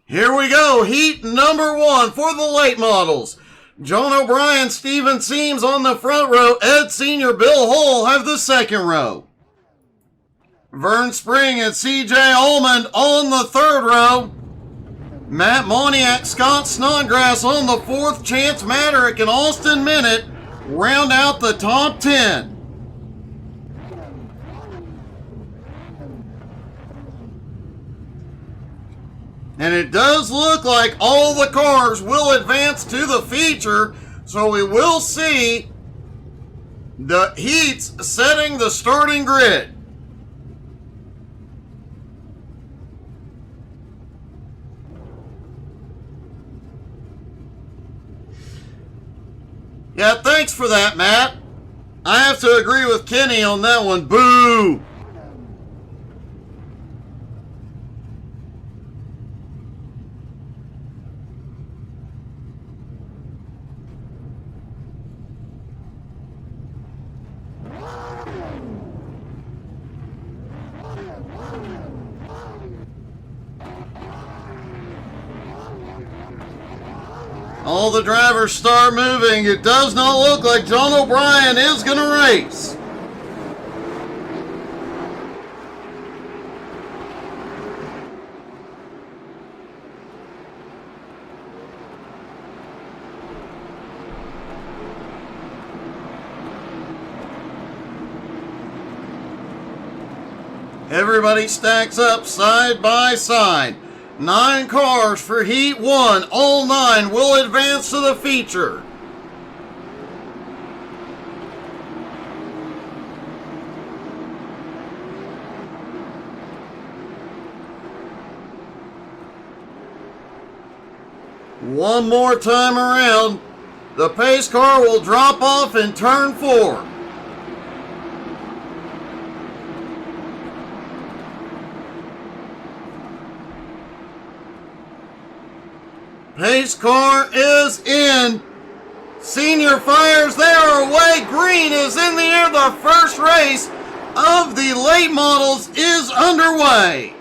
Here we go, heat number 1 for the late models. John O'Brien, Steven Seams on the front row. Ed Sr., Bill Hull have the second row. Vern Spring and C.J. Almond on the third row. Matt Moniak, Scott Snodgrass on the fourth. Chance Maderick and Austin Minute round out the top 10. And it does look like all the cars will advance to the feature, so we will see the heats setting the starting grid. Yeah, thanks for that, Matt. I have to agree with Kenny on that one. Boo! All the drivers start moving. It does not look like John O'Brien is going to race. Everybody stacks up side by side. 9 cars for Heat 1. All 9 will advance to the feature. One more time around. The pace car will drop off in turn 4. Pace car is in. Senior fires, they are away. Green is in the air. The first race of the late models is underway.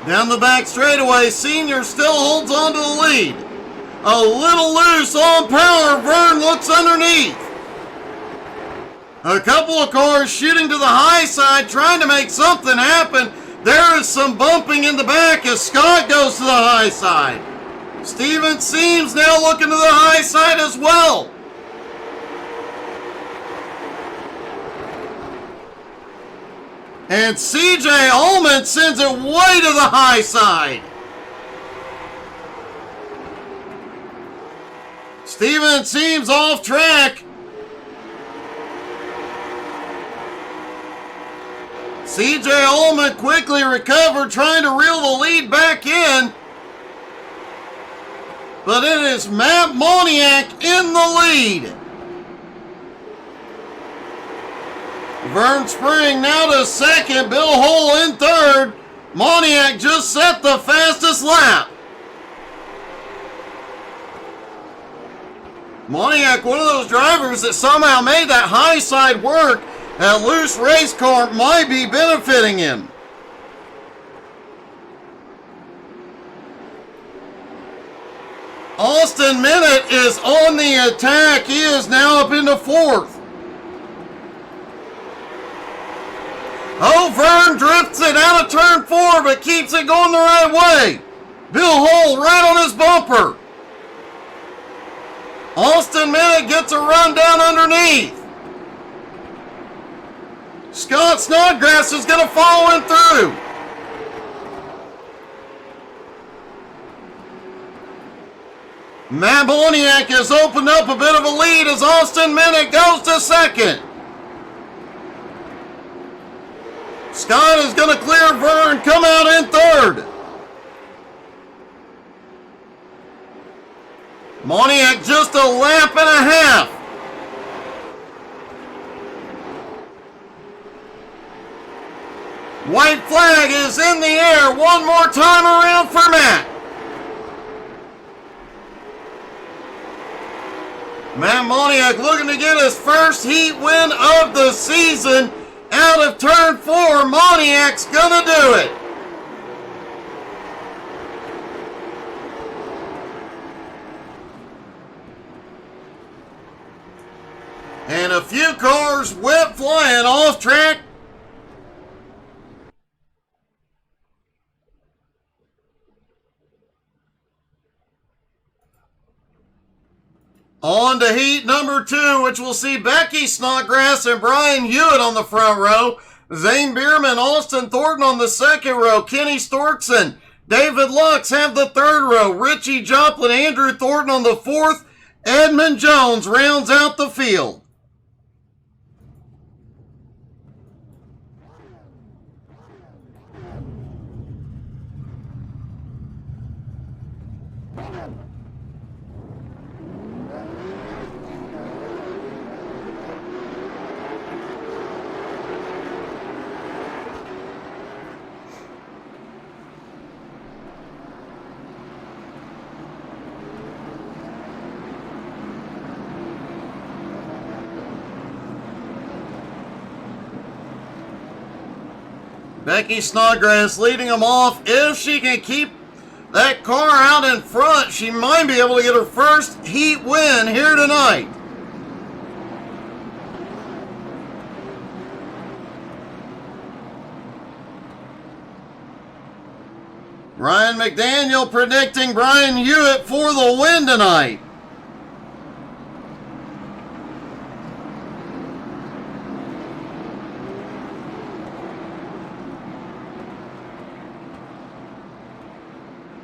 Down the back straightaway, Senior still holds on to the lead. A little loose on power. Vern looks underneath. A couple of cars shooting to the high side, trying to make something happen. There is some bumping in the back as Scott goes to the high side. Steven Seams now looking to the high side as well. And C.J. Allman sends it way to the high side. Steven Seams off track. C.J. Allman quickly recovered, trying to reel the lead back in. But it is Matt Moniak in the lead. Vern Spring now to second. Bill Hull in third. Moniak just set the fastest lap. Moniak, one of those drivers that somehow made that high side work. That loose race car might be benefiting him. Austin Minute is on the attack. He is now up into 4th. Oh, Vern drifts it out of turn 4, but keeps it going the right way. Bill Hull right on his bumper. Austin Minute gets a run down underneath. Scott Snodgrass is going to follow him through. Matt Moniak has opened up a bit of a lead as Austin Minute goes to second. Scott is going to clear Vern, come out in third. Moniak just a lap and a half. White flag is in the air. One more time around for Matt. Matt Moniak looking to get his first heat win of the season. Out of turn 4, Moniac's gonna do it. And a few cars went flying off track. On to heat number 2, which will see Becky Snodgrass and Brian Hewitt on the front row. Zane Bierman, Austin Thornton on the second row. Kenny Storkson, David Lux have the third row. Richie Joplin, Andrew Thornton on the fourth. Edmund Jones rounds out the field. Becky Snodgrass leading them off. If she can keep that car out in front, she might be able to get her first heat win here tonight. Ryan McDaniel predicting Brian Hewitt for the win tonight.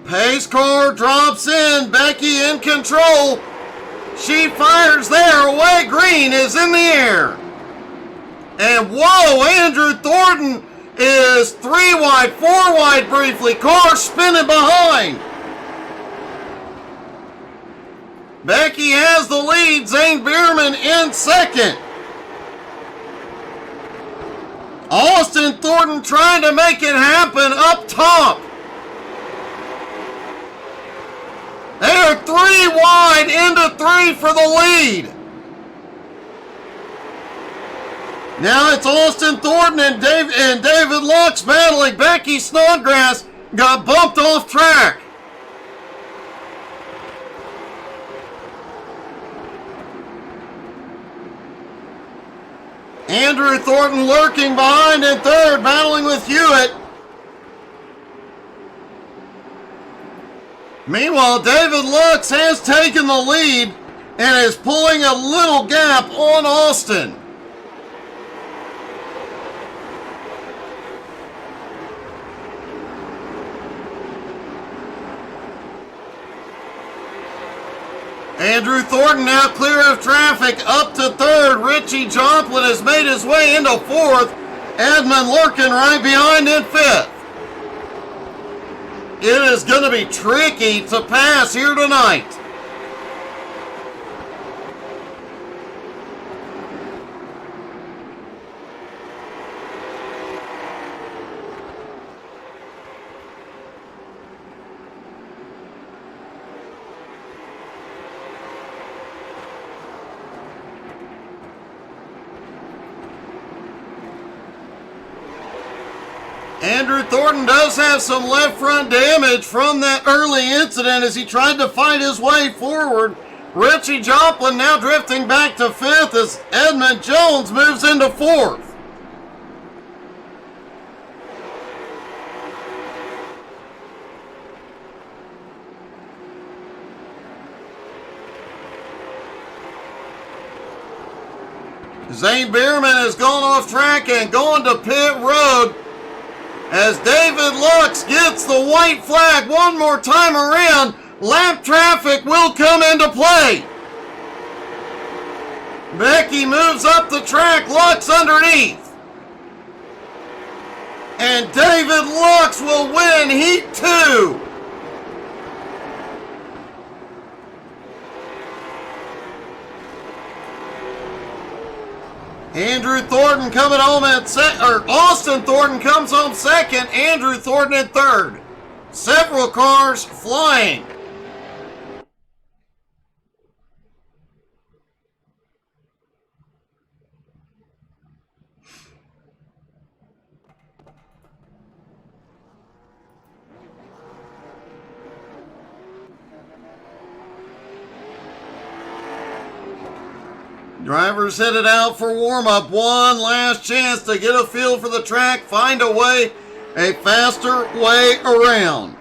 Pace car drops in. Becky in control. She fires there. Away green is in the air. And whoa, Andrew Thornton is 3 wide, 4 wide briefly. Car spinning behind. Becky has the lead. Zane Bierman in second. Austin Thornton trying to make it happen up top. They are 3 wide into 3 for the lead. Now it's Austin Thornton and David Lux battling. Becky Snodgrass got bumped off track. Andrew Thornton lurking behind in third, battling with Hewitt. Meanwhile, David Lux has taken the lead and is pulling a little gap on Austin. Andrew Thornton now clear of traffic up to third. Richie Joplin has made his way into fourth. Edmund lurking right behind in fifth. It is going to be tricky to pass here tonight. Andrew Thornton does have some left front damage from that early incident as he tried to fight his way forward. Richie Joplin now drifting back to fifth as Edmund Jones moves into fourth. Zane Bierman has gone off track and going to pit road as David Lux gets the white flag one more time around. Lap traffic will come into play. Becky moves up the track, Lux underneath. And David Lux will win Heat 2. Andrew Thornton coming home at Austin Thornton comes home second. Andrew Thornton in third. Several cars flying. Drivers headed out for warm-up. One last chance to get a feel for the track, find a way, a faster way around.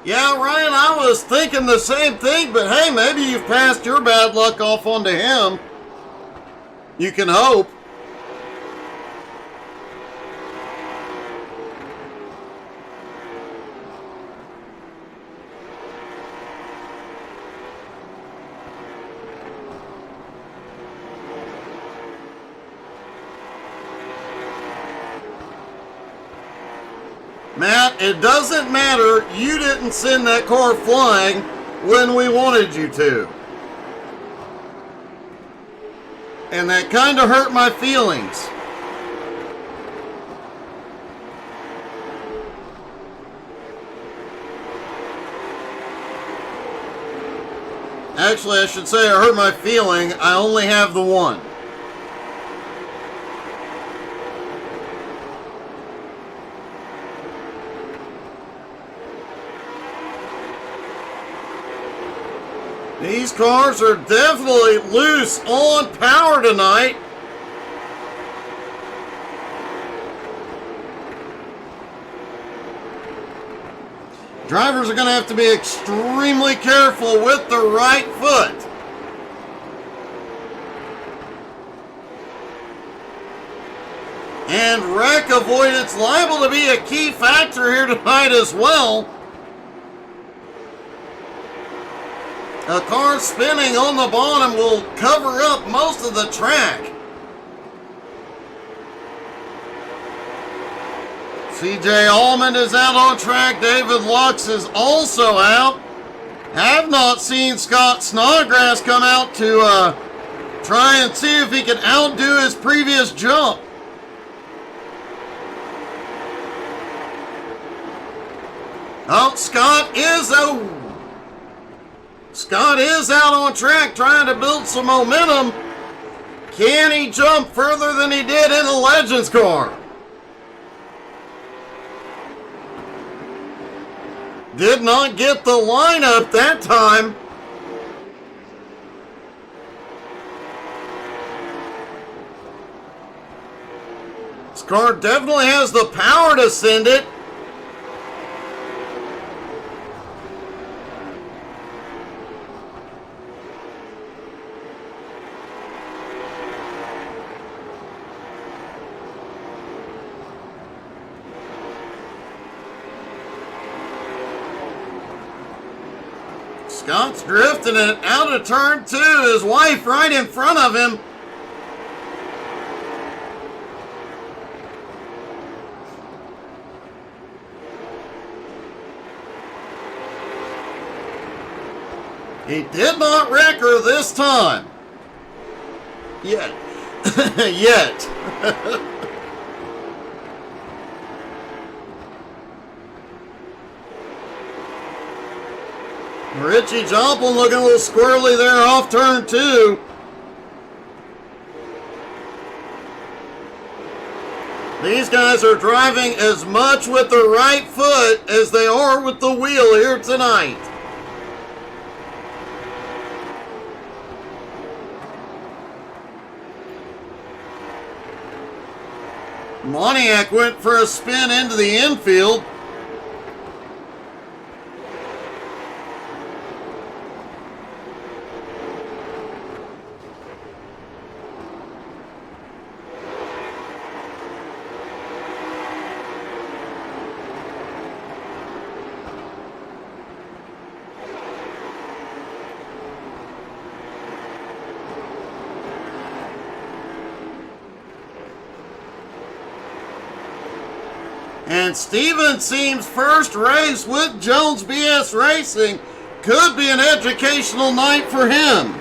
Yeah, Ryan, I was thinking the same thing, but hey, maybe you've passed your bad luck off onto him. You can hope. Matt, it doesn't matter. You didn't send that car flying when we wanted you to. And that kind of hurt my feelings. Actually, I should say it hurt my feeling. I only have the one. These cars are definitely loose on power tonight. Drivers are going to have to be extremely careful with the right foot. And wreck avoidance liable to be a key factor here tonight as well. A car spinning on the bottom will cover up most of the track. CJ Allman is out on track. David Lux is also out. Have not seen Scott Snodgrass come out to try and see if he can outdo his previous jump. Oh, Scott is out on track trying to build some momentum. Can he jump further than he did in the Legends car? Did not get the lineup that time. This car definitely has the power to send it. Scott's drifting it out of turn two. His wife right in front of him. He did not wreck her this time. Yet. Yet. Richie Joplin looking a little squirrely there off turn two. These guys are driving as much with the right foot as they are with the wheel here tonight. Moniak went for a spin into the infield. And Steven Seam's first race with Jones BS Racing could be an educational night for him.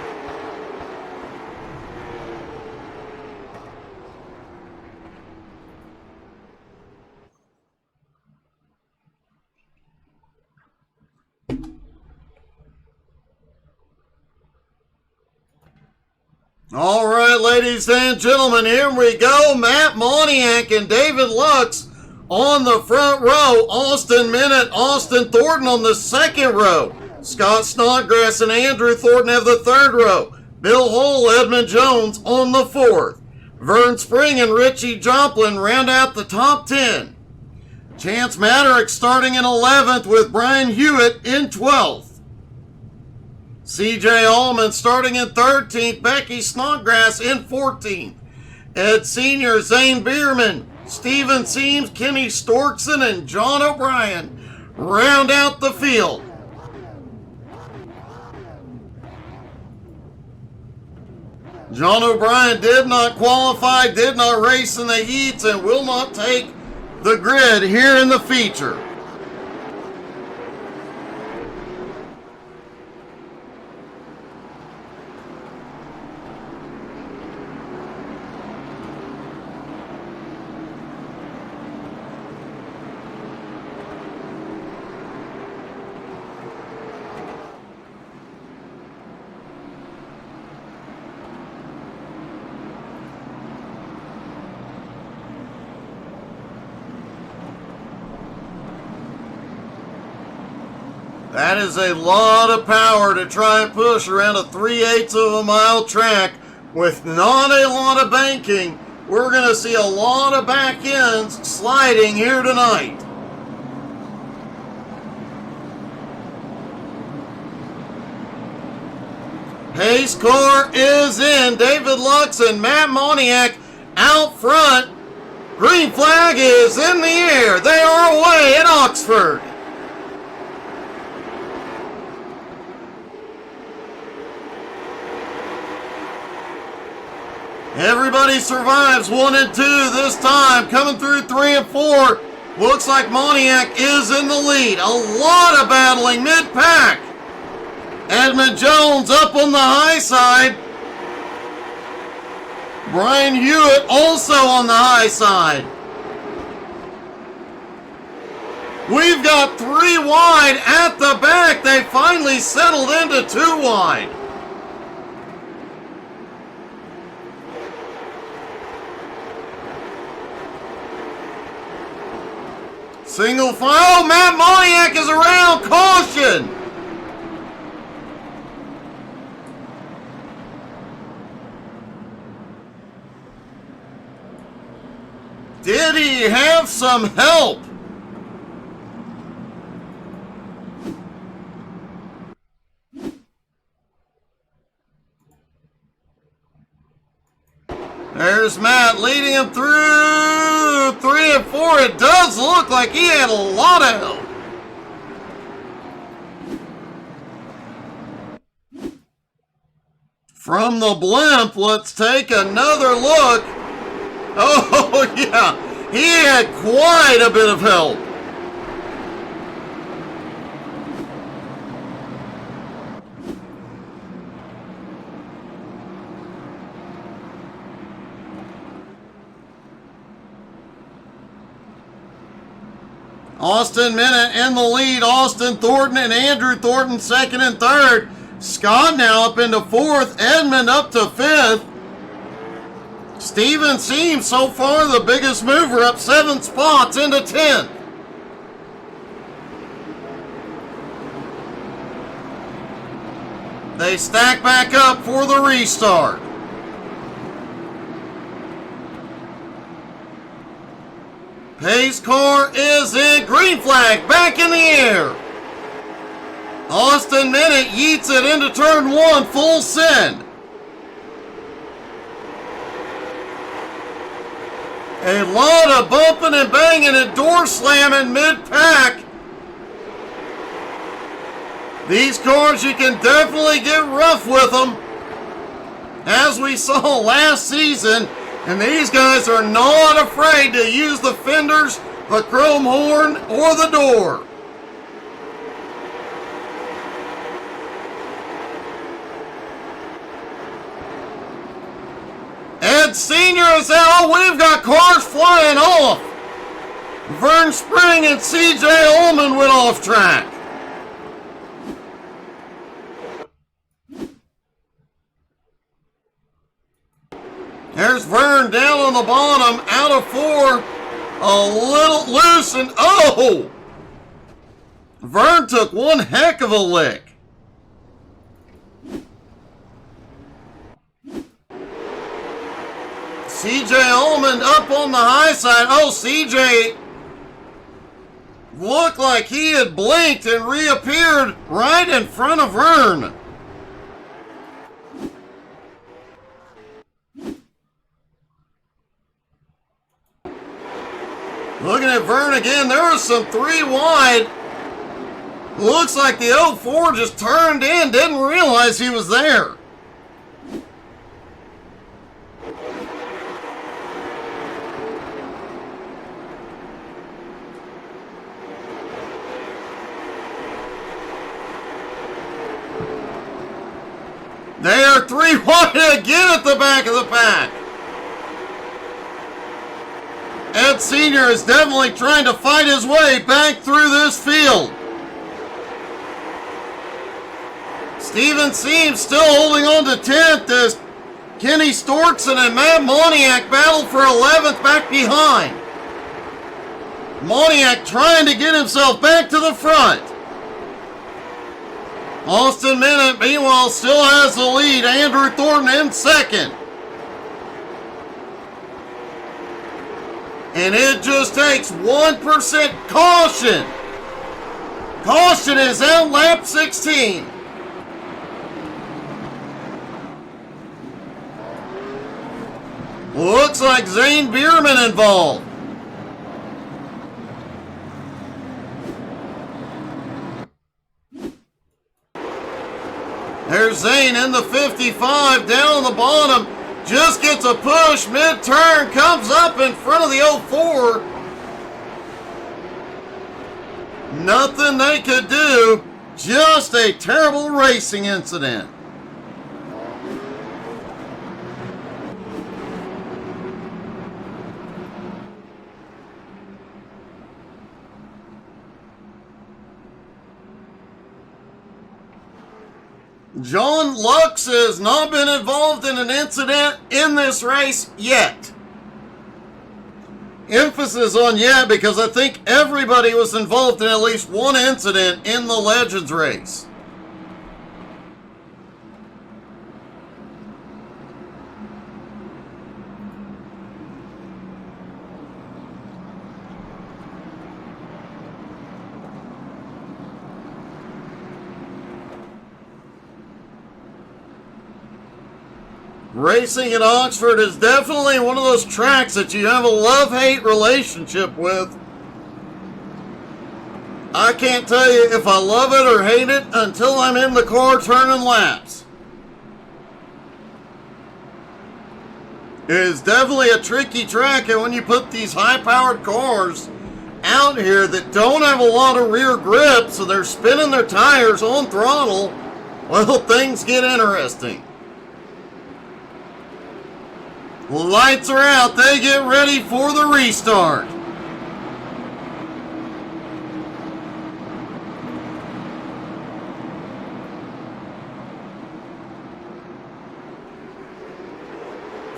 All right, ladies and gentlemen, here we go. Matt Moniak and David Lux on the front row. Austin Minute, Austin Thornton on the second row. Scott Snodgrass and Andrew Thornton have the third row. Bill Hull, Edmund Jones on the fourth. Vern Spring and Richie Joplin round out the top 10. Chance Maderick starting in 11th with Brian Hewitt in 12th. C.J. Allman starting in 13th, Becky Snodgrass in 14th. Ed Sr., Zane Bierman, Steven Seams, Kenny Storkson, and John O'Brien round out the field. John O'Brien did not qualify, did not race in the heats, and will not take the grid here in the feature. That is a lot of power to try and push around a 3/8 of a mile track with not a lot of banking. We're going to see a lot of back ends sliding here tonight. Pace car is in. David Lux and Matt Moniak out front. Green flag is in the air. They are away at Oxford. Everybody survives 1 and 2 this time. Coming through 3 and 4. Looks like Moniak is in the lead. A lot of battling mid-pack. Edmund Jones up on the high side. Brian Hewitt also on the high side. We've got 3 wide at the back. They finally settled into 2 wide. Single file. Oh, Matt Moniak is around. Caution. Did he have some help? There's Matt leading him through 3 and 4. It does look like he had a lot of help. From the blimp, let's take another look. Oh, yeah, he had quite a bit of help. Austin Minute in the lead. Austin Thornton and Andrew Thornton second and third. Scott now up into 4th. Edmund up to 5th. Steven Seams so far the biggest mover, up 7 spots into 10th. They stack back up for the restart. Pace car is in. Green flag back in the air. Austin Minute yeets it into turn 1, full send. A lot of bumping and banging and door slamming mid-pack. These cars, you can definitely get rough with them, as we saw last season. And these guys are not afraid to use the fenders, the chrome horn, or the door. Ed Sr. is out. We've got cars flying off. Vern Spring and C.J. Allman went off track. There's Vern down on the bottom, out of 4. A little loose and oh! Vern took one heck of a lick. CJ Allman up on the high side. Oh, CJ looked like he had blinked and reappeared right in front of Vern. Looking at Vern again, there was some 3 wide. Looks like the 04 just turned in, didn't realize he was there. They are 3 wide again at the back of the pack. Ed Sr. is definitely trying to fight his way back through this field. Steven Seams still holding on to 10th as Kenny Storkson and Matt Moniak battle for 11th back behind. Moniak trying to get himself back to the front. Austin Minute, meanwhile, still has the lead. Andrew Thornton in second. And it just takes 1% caution. Caution is out lap 16. Looks like Zane Bierman involved. There's Zane in the 55, down on the bottom. Just gets a push, mid-turn, comes up in front of the 04. Nothing they could do. Just a terrible racing incident. John Lux has not been involved in an incident in this race yet. Emphasis on yet because I think everybody was involved in at least one incident in the Legends race. Racing at Oxford is definitely one of those tracks that you have a love-hate relationship with. I can't tell you if I love it or hate it until I'm in the car turning laps. It is definitely a tricky track, and when you put these high-powered cars out here that don't have a lot of rear grip, so they're spinning their tires on throttle, well, things get interesting. Lights are out. They get ready for the restart.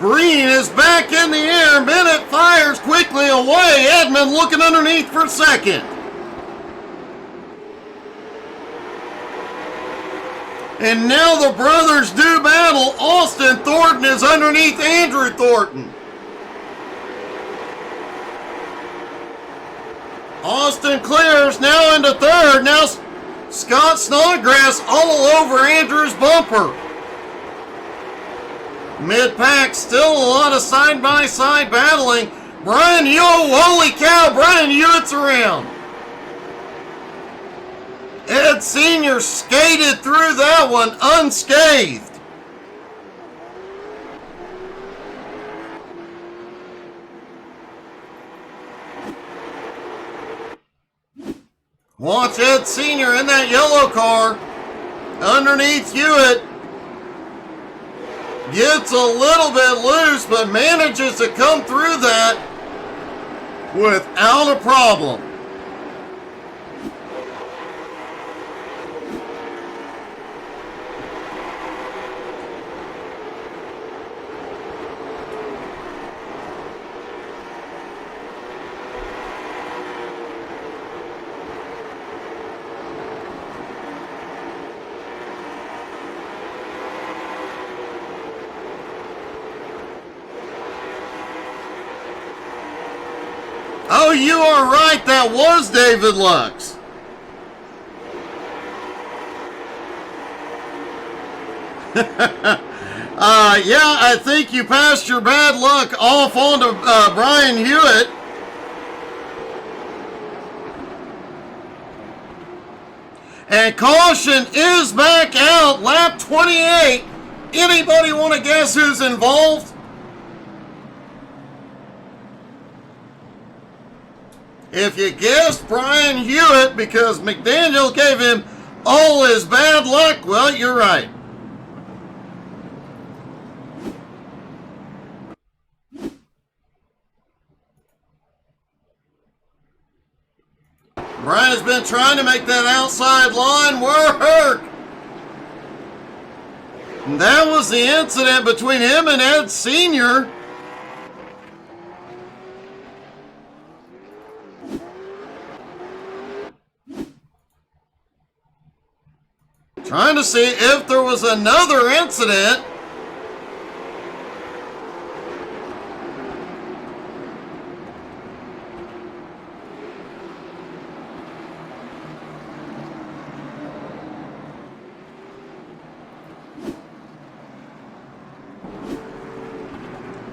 Green is back in the air. Bennett fires quickly away. Edmond looking underneath for second. And now the brothers do battle. Austin Thornton is underneath Andrew Thornton. Austin clears now into third. Now Scott Snodgrass all over Andrew's bumper. Mid-pack, still a lot of side-by-side battling. Brian Hewitt, holy cow, Brian Hewitt's around. Ed Sr. skated through that one unscathed. Watch Ed Sr. in that yellow car underneath Hewitt. Gets a little bit loose, but manages to come through that without a problem. you are right. That was David Lux. Yeah, I think you passed your bad luck off onto Brian Hewitt. And caution is back out, lap 28. Anybody want to guess who's involved? If you guessed Brian Hewitt because McDaniel gave him all his bad luck, well, you're right. Brian has been trying to make that outside line work. And that was the incident between him and Ed Sr. Trying to see if there was another incident.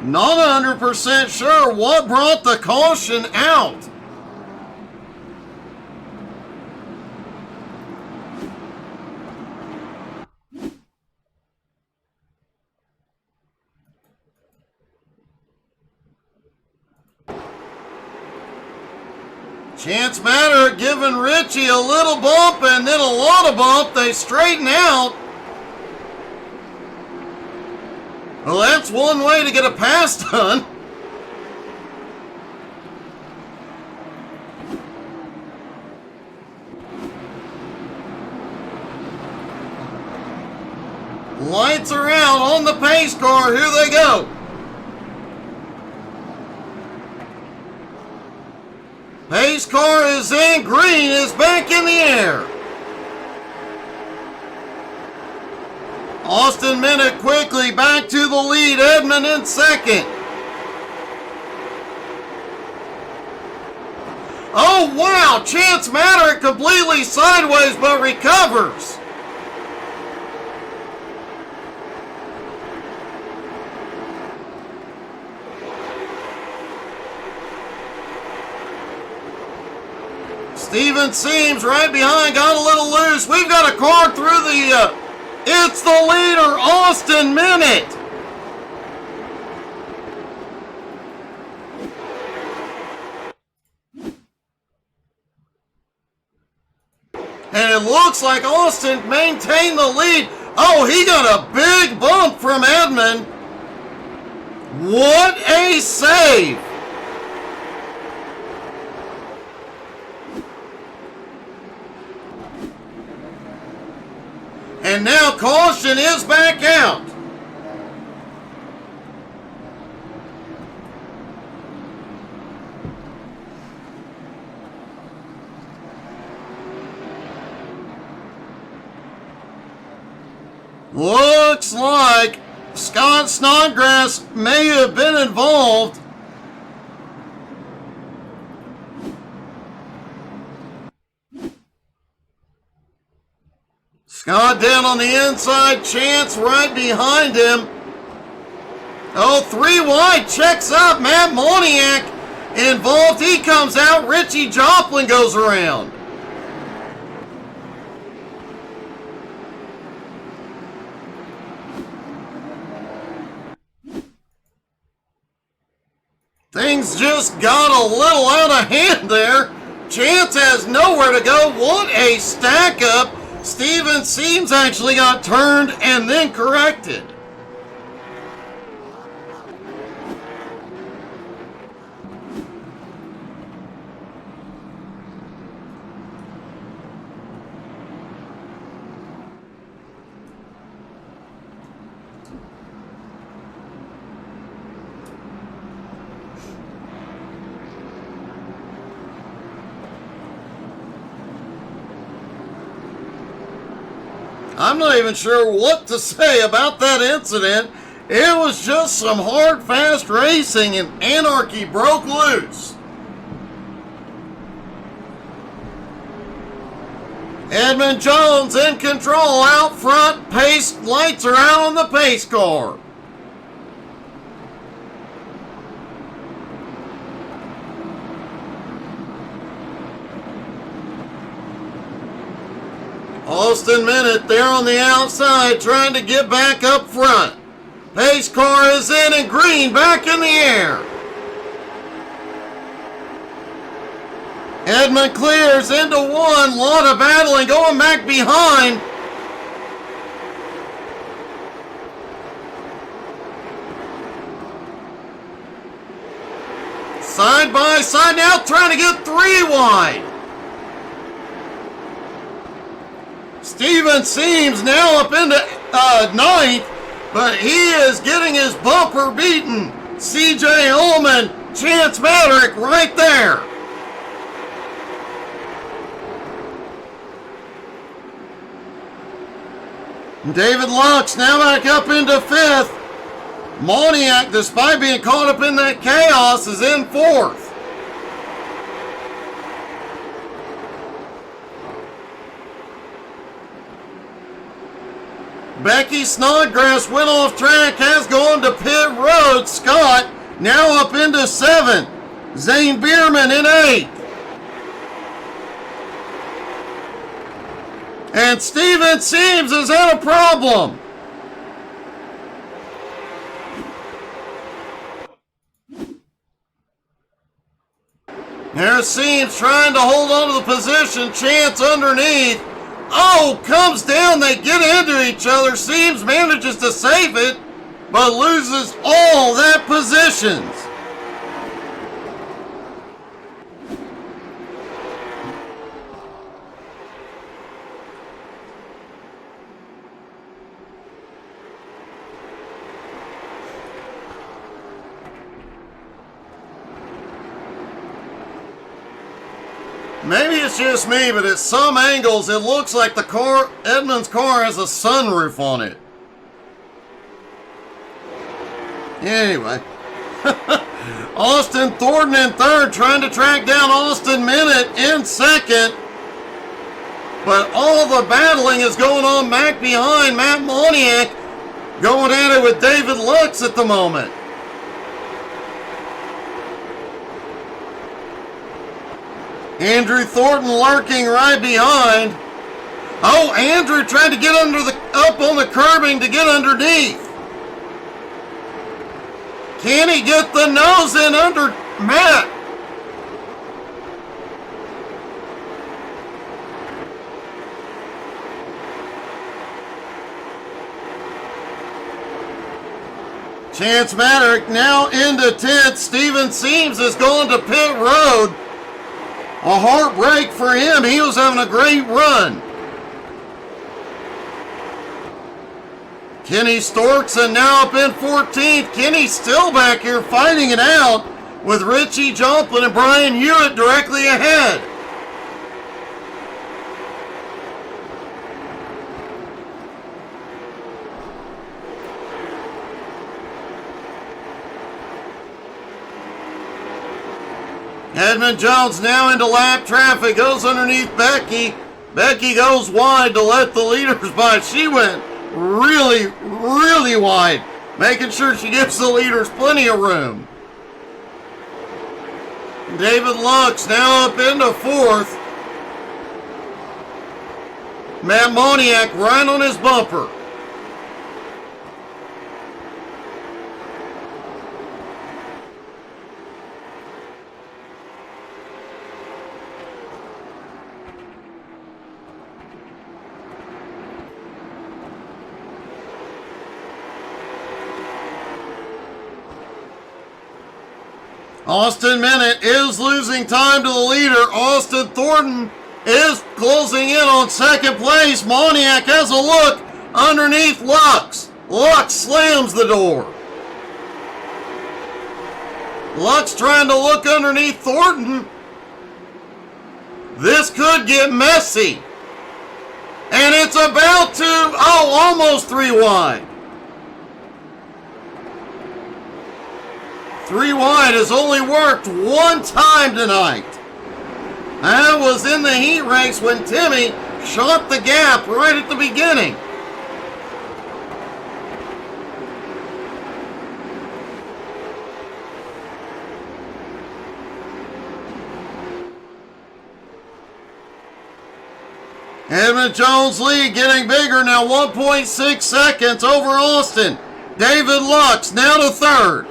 Not 100% sure what brought the caution out. Chance Matter giving Richie a little bump and then a lot of bump. They straighten out. Well, that's one way to get a pass done. Lights are out on the pace car. Here they go. Pace car is in. Green is back in the air. Austin Minnick quickly back to the lead. Edmond in second. Oh, wow. Chance Matter completely sideways but recovers. Steven Seams right behind, got a little loose. We've got a car through the, it's the leader, Austin Minnick. And it looks like Austin maintained the lead. Oh, he got a big bump from Edmond. What a save. And now caution is back out. Looks like Scott Snodgrass may have been involved. Scott down on the inside, Chance right behind him. Oh, 3 wide, checks up, Matt Moniak involved. He comes out, Richie Joplin goes around. Things just got a little out of hand there. Chance has nowhere to go. What a stack up. Steven Seams actually got turned and then corrected. I'm not even sure what to say about that incident. It was just some hard, fast racing and anarchy broke loose. Edmund Jones in control out front. Pace lights are out on the pace car. Austin Minute there on the outside trying to get back up front. Pace car is in and green back in the air. Edmund clears into one. Lot of battling going back behind. Side by side now trying to get 3 wide. Steven Seams now up into 9th, but he is getting his bumper beaten. CJ Ullman, Chance Madrick right there. David Lux now back up into 5th. Moniak, despite being caught up in that chaos, is in 4th. Becky Snodgrass went off track, has gone to pit road. Scott now up into 7th. Zane Bierman in 8th. And Steven Seams has had a problem. There's Seams trying to hold on to the position. Chance underneath. Oh, comes down. They get into each other. Seams manages to save it, but loses all that positions. Maybe it's just me, but at some angles it looks like the car, Edmund's car, has a sunroof on it. Anyway. Austin Thornton in 3rd, trying to track down Austin Minute in 2nd. But all the battling is going on back behind. Matt Moniak going at it with David Lux at the moment. Andrew Thornton lurking right behind. Oh, Andrew tried to get up on the curbing to get underneath. Can he get the nose in under Matt? Chance Madrick now into 10th. Steven Seams has gone to pit road. A heartbreak for him. He was having a great run. Kenny Storkson now up in 14th. Kenny still back here fighting it out with Richie Joplin and Brian Hewitt directly ahead. Edmund Jones now into lap traffic, goes underneath Becky. Becky goes wide to let the leaders by. She went really, really wide, making sure she gives the leaders plenty of room. David Lux now up into 4th. Matt Moniak right on his bumper. Austin Minute is losing time to the leader. Austin Thornton is closing in on 2nd place. Moniak has a look underneath Lux. Lux slams the door. Lux trying to look underneath Thornton. This could get messy. And it's about to, almost 3 wide. 3 wide has only worked 1 time tonight. That was in the heat race when Timmy shot the gap right at the beginning. Edmund Jones' lead getting bigger now, 1.6 seconds over Austin. David Lux now to third.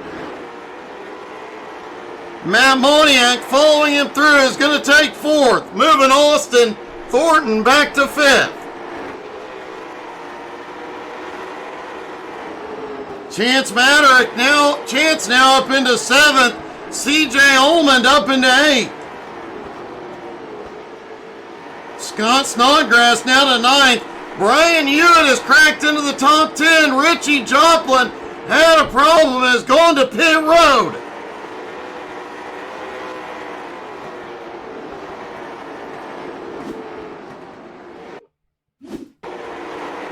Matt Moniak following him through is going to take fourth, moving Austin Thornton back to fifth. Chance now up into seventh. CJ Ullman up into eighth. Scott Snodgrass now to ninth. Brian Hewitt has cracked into the top 10. Richie Joplin had a problem, has gone to pit road.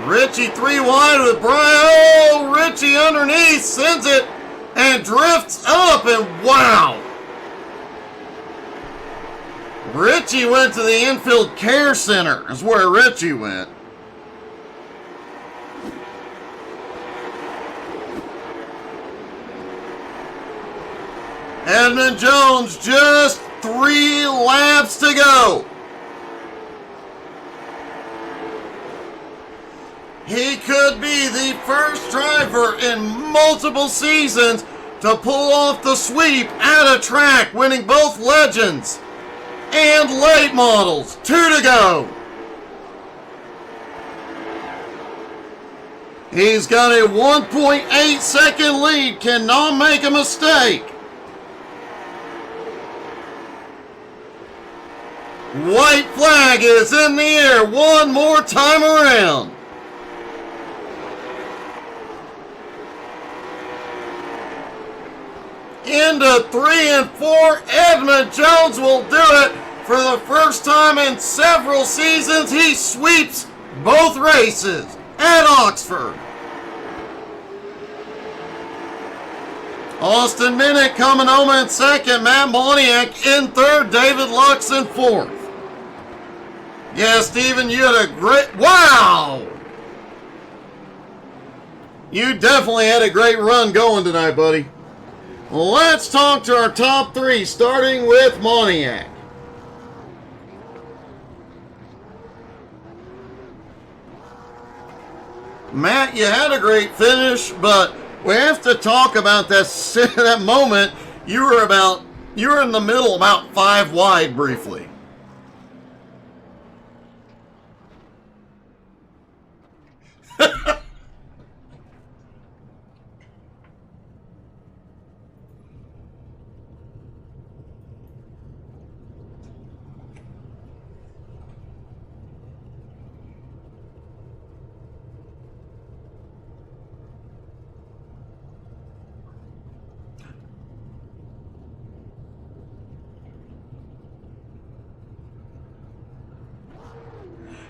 Richie 3 wide with Brian. Oh, Richie underneath sends it and drifts up, and wow. Richie went to the infield care center is where Richie went. Edmund Jones, just 3 laps to go. He could be the first driver in multiple seasons to pull off the sweep at a track, winning both Legends and late models. 2 to go. He's got a 1.8 second lead, cannot make a mistake. White flag is in the air one more time around. Into 3 and 4, Edmund Jones will do it for the first time in several seasons. He sweeps both races at Oxford. Austin Minnick coming home in second, Matt Moniak in third, David Lux in fourth. Yeah, Steven, you had a great, wow! You definitely had a great run going tonight, buddy. Let's talk to our top 3, starting with Moniak. Matt, you had a great finish, but we have to talk about that moment. You were in the middle, about 5 wide briefly.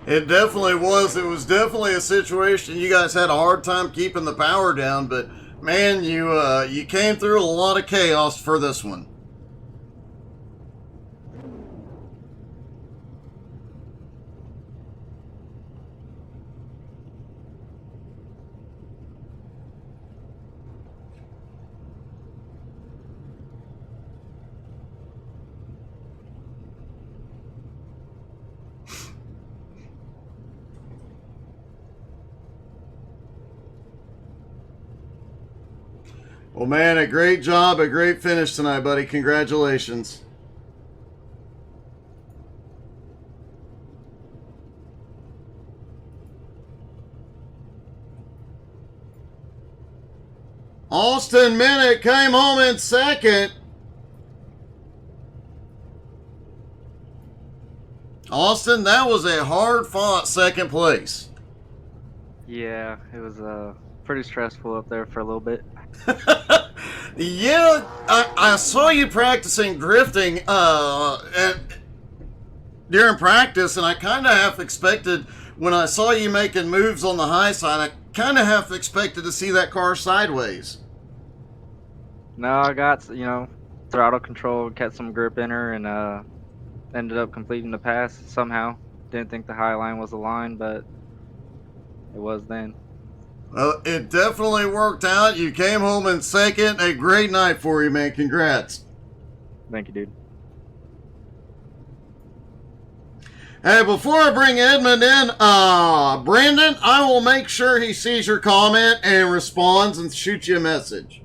It definitely was. It was definitely a situation you guys had a hard time keeping the power down, but man, you came through a lot of chaos for this one. Well, man, a great job, a great finish tonight, buddy. Congratulations. Austin Minnick came home in second. Austin, that was a hard-fought second place. Yeah, it was pretty stressful up there for a little bit. Yeah, I saw you practicing drifting during practice, and I kind of half expected, when I saw you making moves on the high side, I kind of half expected to see that car sideways. No, I got, throttle control, kept some grip in her, and ended up completing the pass somehow. Didn't think the high line was a line, but it was then. Well, it definitely worked out. You came home in second. A great night for you, man. Congrats. Thank you, dude. Hey, before I bring Edmund in, Brandon, I will make sure he sees your comment and responds and shoot you a message.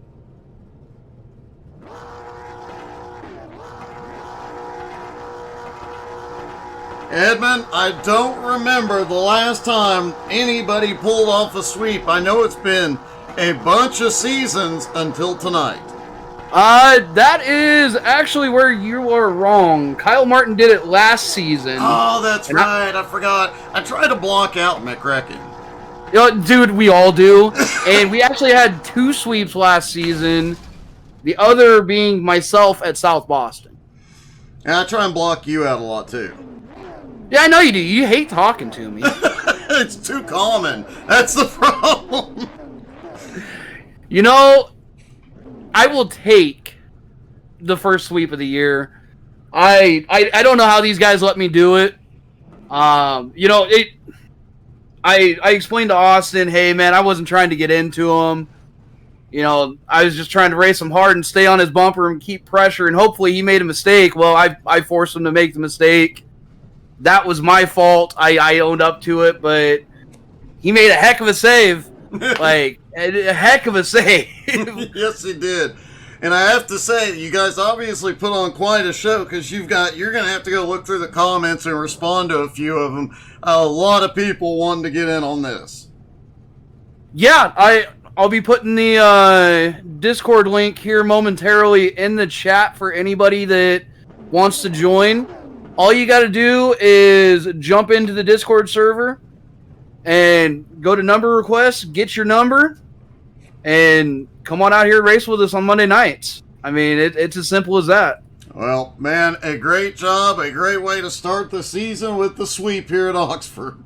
Edmund, I don't remember the last time anybody pulled off a sweep. I know it's been a bunch of seasons until tonight. That is actually where you are wrong. Kyle Martin did it last season. Oh, that's right. I forgot. I tried to block out McCracken. Dude, we all do. And we actually had 2 sweeps last season. The other being myself at South Boston. And I try and block you out a lot, too. Yeah, I know you do. You hate talking to me. It's too common. That's the problem. You know, I will take the first sweep of the year. I don't know how these guys let me do it. You know, I explained to Austin, hey man, I wasn't trying to get into him. You know, I was just trying to race him hard and stay on his bumper and keep pressure, and hopefully he made a mistake. Well, I forced him to make the mistake. That was my fault. I owned up to it, but he made a heck of a save. Like, a heck of a save. Yes, he did. And I have to say, you guys obviously put on quite a show because you're going to have to go look through the comments and respond to a few of them. A lot of people wanting to get in on this. Yeah, I'll be putting the Discord link here momentarily in the chat for anybody that wants to join. All you got to do is jump into the Discord server and go to number requests, get your number, and come on out here and race with us on Monday nights. I mean, it's as simple as that. Well, man, a great job, a great way to start the season with the sweep here at Oxford.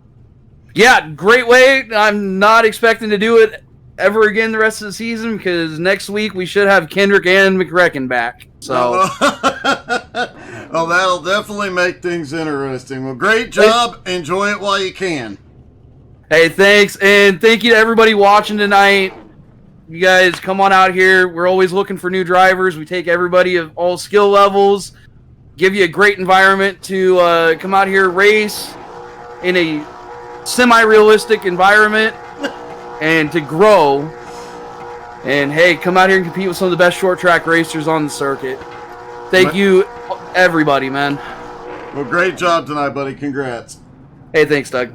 Yeah, great way. I'm not expecting to do it ever again the rest of the season because next week we should have Kendrick and McRecken back. So, well, that'll definitely make things interesting. Well, great job. Enjoy it while you can. Hey, thanks, and thank you to everybody watching tonight. You guys come on out here. We're always looking for new drivers. We take everybody of all skill levels, give you a great environment to come out here, race in a semi-realistic environment, and to grow. And hey, come out here and compete with some of the best short track racers on the circuit. Thank you, everybody, man. Well, great job tonight, buddy. Congrats. Hey, thanks, Doug.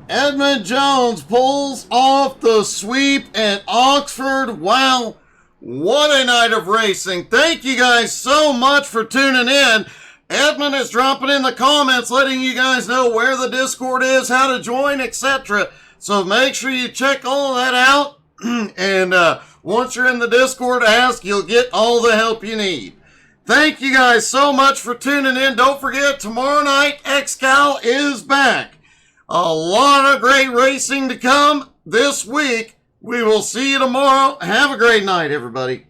Edmund Jones pulls off the sweep at Oxford. Wow, what a night of racing. Thank you guys so much for tuning in. Edmund is dropping in the comments letting you guys know where the Discord is, how to join, etc. So make sure you check all of that out. And once you're in the Discord, ask, you'll get all the help you need. Thank you guys so much for tuning in. Don't forget, tomorrow night, XCal is back. A lot of great racing to come this week. We will see you tomorrow. Have a great night, everybody.